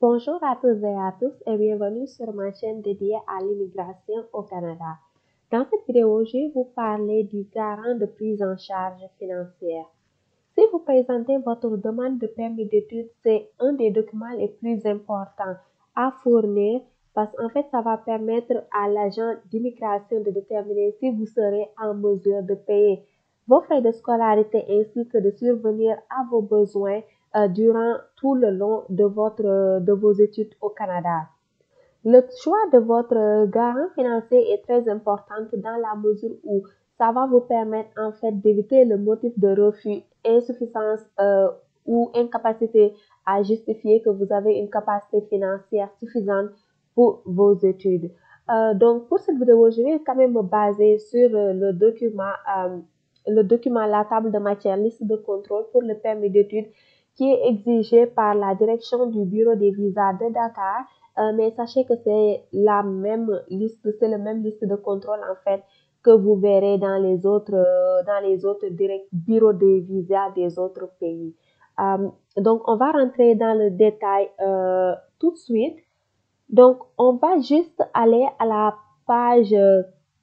Bonjour à tous et à tous et bienvenue sur ma chaîne dédiée à l'immigration au Canada. Dans cette vidéo, je vais vous parler du garant de prise en charge financière. Si vous présentez votre demande de permis d'études, c'est un des documents les plus importants à fournir parce qu'en fait, ça va permettre à l'agent d'immigration de déterminer si vous serez en mesure de payer vos frais de scolarité ainsi que de survenir à vos besoins durant tout le long de vos études au Canada. Le choix de votre garant financier est très important dans la mesure où ça va vous permettre en fait d'éviter le motif de refus, insuffisance ou incapacité à justifier que vous avez une capacité financière suffisante pour vos études. Donc pour cette vidéo, je vais quand même me baser sur le document la table de matière liste de contrôle pour le permis d'études qui est exigé par la direction du bureau des visas de Dakar, mais sachez que c'est la même liste, c'est le même liste de contrôle en fait que vous verrez dans les autres bureaux de visa des autres pays. Donc, on va rentrer dans le détail tout de suite. Donc, on va juste aller à la page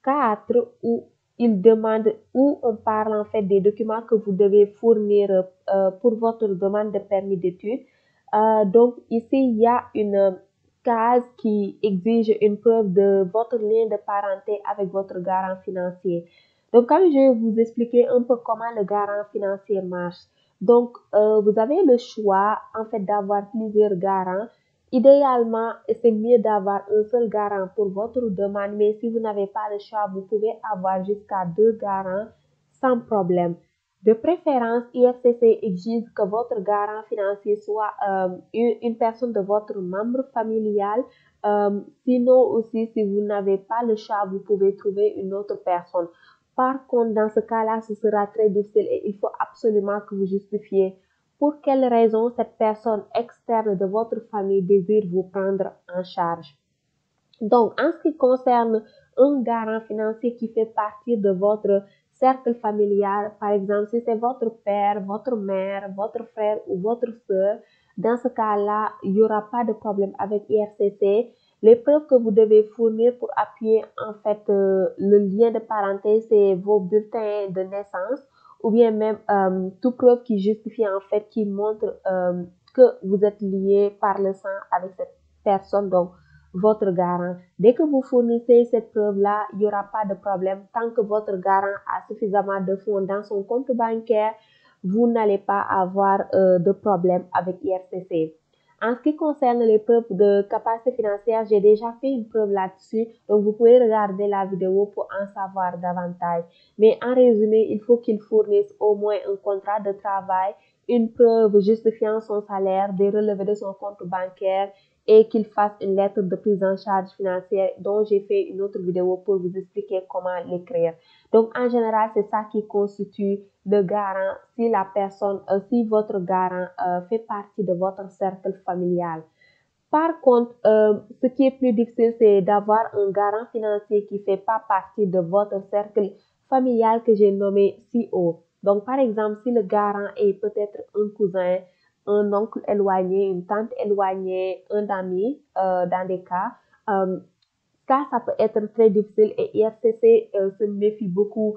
4 où il demande, où on parle en fait des documents que vous devez fournir pour votre demande de permis d'études. Donc, ici, il y a une case qui exige une preuve de votre lien de parenté avec votre garant financier. Donc, comme je vais vous expliquer un peu comment le garant financier marche. Donc, vous avez le choix en fait d'avoir plusieurs garants. Idéalement, c'est mieux d'avoir un seul garant pour votre demande, mais si vous n'avez pas le choix, vous pouvez avoir jusqu'à deux garants sans problème. De préférence, IRCC exige que votre garant financier soit une personne de votre membre familial. Sinon aussi, si vous n'avez pas le choix, vous pouvez trouver une autre personne. Par contre, dans ce cas-là, ce sera très difficile et il faut absolument que vous justifiez pour quelle raison cette personne externe de votre famille désire vous prendre en charge. Donc, en ce qui concerne un garant financier qui fait partie de votre cercle familial, par exemple, si c'est votre père, votre mère, votre frère ou votre soeur, dans ce cas-là, il n'y aura pas de problème avec IRCC. Les preuves que vous devez fournir pour appuyer en fait le lien de parenté, c'est vos bulletins de naissance ou bien même toute preuve qui justifie en fait, qui montre que vous êtes lié par le sang avec cette personne. Donc, votre garant. Dès que vous fournissez cette preuve-là, il n'y aura pas de problème. Tant que votre garant a suffisamment de fonds dans son compte bancaire, vous n'allez pas avoir de problème avec IRCC. En ce qui concerne les preuves de capacité financière, j'ai déjà fait une preuve là-dessus, donc vous pouvez regarder la vidéo pour en savoir davantage. Mais en résumé, il faut qu'il fournisse au moins un contrat de travail, une preuve justifiant son salaire, des relevés de son compte bancaire et qu'il fasse une lettre de prise en charge financière dont j'ai fait une autre vidéo pour vous expliquer comment l'écrire. Donc, en général, c'est ça qui constitue le garant si la personne, si votre garant fait partie de votre cercle familial. Par contre, ce qui est plus difficile, c'est d'avoir un garant financier qui ne fait pas partie de votre cercle familial que j'ai nommé CO. Donc, par exemple, si le garant est peut-être un cousin, un oncle éloigné, une tante éloignée, un ami, dans des cas, euh, ça peut être très difficile et IRCC se méfie beaucoup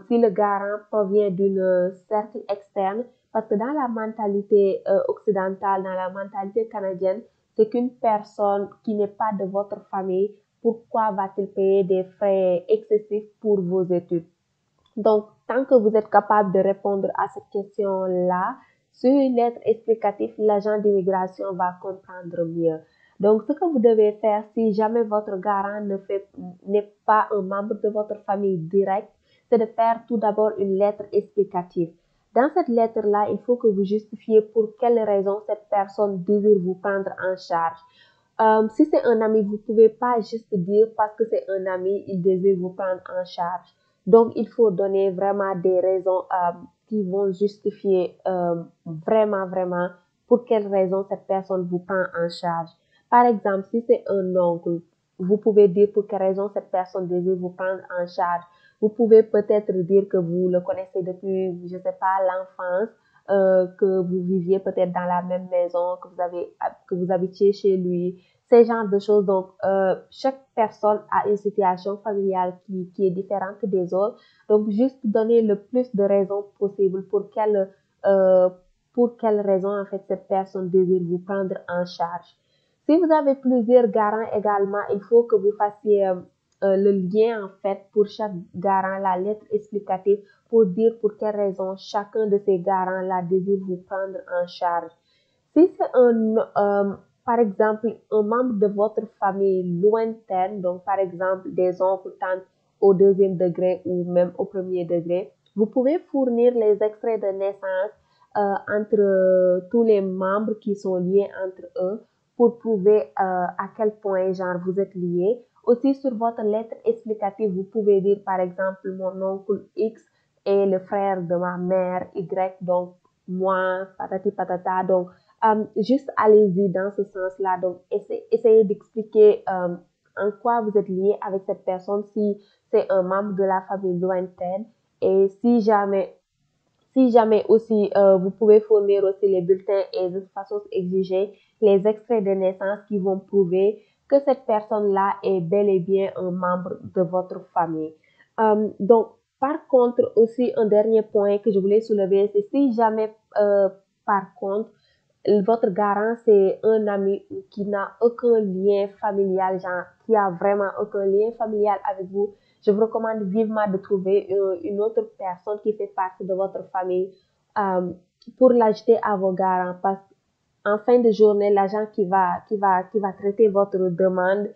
si le garant provient d'une cercle externe parce que dans la mentalité occidentale, dans la mentalité canadienne, c'est qu'une personne qui n'est pas de votre famille, pourquoi va-t-il payer des frais excessifs pour vos études? Donc, tant que vous êtes capable de répondre à cette question-là, sur une lettre explicative, l'agent d'immigration va comprendre mieux. Donc, ce que vous devez faire si jamais votre garant n'est pas un membre de votre famille directe, c'est de faire tout d'abord une lettre explicative. Dans cette lettre-là, il faut que vous justifiez pour quelle raison cette personne désire vous prendre en charge. Si c'est un ami, vous ne pouvez pas juste dire parce que c'est un ami, il désire vous prendre en charge. Donc, il faut donner vraiment des raisons qui vont justifier vraiment pour quelle raison cette personne vous prend en charge. Par exemple, si c'est un oncle, vous pouvez dire pour quelle raison cette personne désire vous prendre en charge. Vous pouvez peut-être dire que vous le connaissez depuis, je ne sais pas, l'enfance, que vous viviez peut-être dans la même maison, que vous habitiez chez lui, ces genres de choses. Donc, chaque personne a une situation familiale qui est différente des autres. Donc, juste donner le plus de raisons possibles euh, pour quelle raison, en fait, cette personne désire vous prendre en charge. Si vous avez plusieurs garants également, il faut que vous fassiez le lien, en fait, pour chaque garant, la lettre explicative pour dire pour quelle raison chacun de ces garants-là désire vous prendre en charge. Si c'est par exemple, un membre de votre famille lointaine, donc par exemple des oncles, tantes au deuxième degré ou même au premier degré, vous pouvez fournir les extraits de naissance entre tous les membres qui sont liés entre eux pour prouver à quel point genre vous êtes liés. Aussi sur votre lettre explicative, vous pouvez dire par exemple mon oncle X est le frère de ma mère Y, donc moi, patati patata. Donc juste allez-y dans ce sens-là. Donc, essayez d'expliquer en quoi vous êtes lié avec cette personne si c'est un membre de la famille lointaine. Et si jamais aussi, vous pouvez fournir aussi les bulletins et de toute façon exiger les extraits de naissance qui vont prouver que cette personne-là est bel et bien un membre de votre famille. Donc, par contre, aussi un dernier point que je voulais soulever, c'est si jamais, par contre, votre garant, c'est un ami qui n'a aucun lien familial, genre, qui a vraiment aucun lien familial avec vous. Je vous recommande vivement de trouver une autre personne qui fait partie de votre famille euh, pour l'ajouter à vos garants. Parce qu'en fin de journée, l'agent qui va traiter votre demande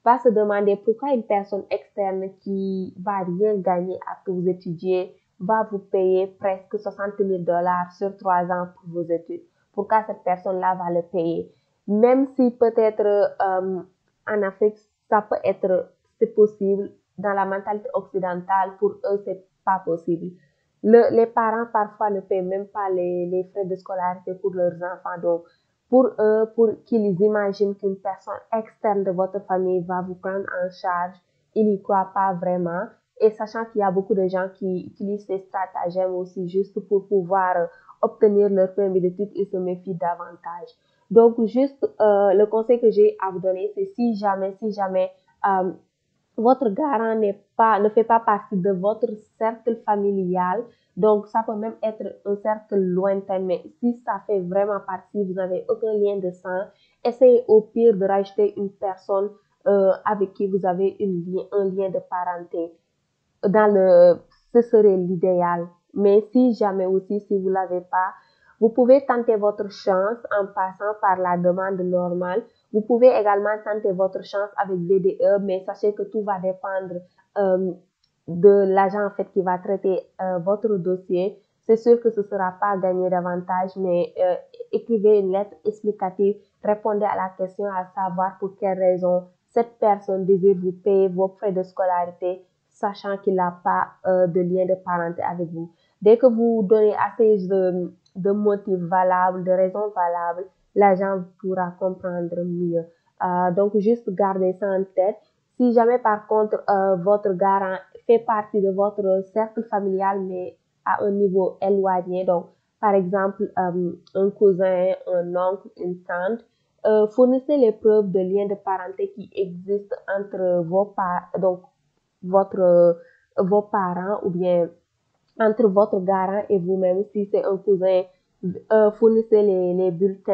va se demander pourquoi une personne externe qui va rien gagner à que vous étudiez va vous payer presque 60 000 $ sur 3 ans pour vos études. Pourquoi cette personne-là va le payer? Même si peut-être en Afrique, ça peut être, c'est possible, dans la mentalité occidentale, pour eux, c'est pas possible. Les parents, parfois, ne paient même pas les frais de scolarité pour leurs enfants. Donc, pour eux, pour qu'ils imaginent qu'une personne externe de votre famille va vous prendre en charge, ils n'y croient pas vraiment. Et sachant qu'il y a beaucoup de gens qui utilisent ces stratagèmes aussi juste pour pouvoir obtenir leur permis d'études, ils se méfient davantage. Donc, juste le conseil que j'ai à vous donner, c'est si jamais euh, votre garant ne fait pas partie de votre cercle familial, donc ça peut même être un cercle lointain, mais si ça fait vraiment partie, vous n'avez aucun lien de sang, essayez au pire de rajouter une personne avec qui vous avez un lien de parenté. Ce serait l'idéal. Mais si jamais aussi, si vous l'avez pas, vous pouvez tenter votre chance en passant par la demande normale. Vous pouvez également tenter votre chance avec VDE, mais sachez que tout va dépendre euh, de l'agent en fait qui va traiter votre dossier. C'est sûr que ce ne sera pas gagné davantage, mais écrivez une lettre explicative, répondez à la question à savoir pour quelle raison cette personne désire vous payer vos frais de scolarité, sachant qu'il n'a pas de lien de parenté avec vous. Dès que vous donnez assez de motifs valables, de raisons valables, l'agent pourra comprendre mieux. Donc, juste gardez ça en tête. Si jamais, par contre, votre garant fait partie de votre cercle familial, mais à un niveau éloigné, donc, par exemple, un cousin, un oncle, une tante, fournissez les preuves de lien de parenté qui existent entre donc, vos parents ou bien entre votre garant et vous-même. Si c'est un cousin, fournissez les bulletins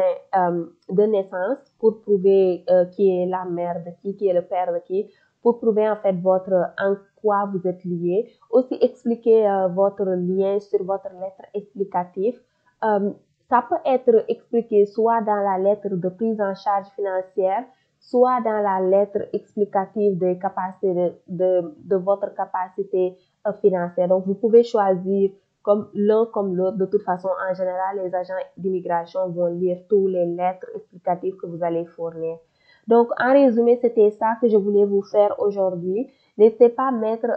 de naissance pour prouver qui est la mère de qui est le père de qui, pour prouver en fait en quoi vous êtes liés. Aussi expliquer votre lien sur votre lettre explicative. Euh, Ça peut être expliqué soit dans la lettre de prise en charge financière, soit dans la lettre explicative des capacités de votre capacité financière. Donc, vous pouvez choisir comme l'un comme l'autre. De toute façon, en général, les agents d'immigration vont lire toutes les lettres explicatives que vous allez fournir. Donc, en résumé, c'était ça que je voulais vous faire aujourd'hui. N'hésitez pas à mettre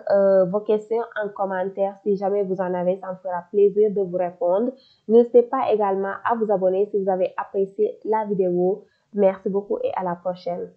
vos questions en commentaire si jamais vous en avez, ça me fera plaisir de vous répondre. N'hésitez pas également à vous abonner si vous avez apprécié la vidéo. Merci beaucoup et à la prochaine.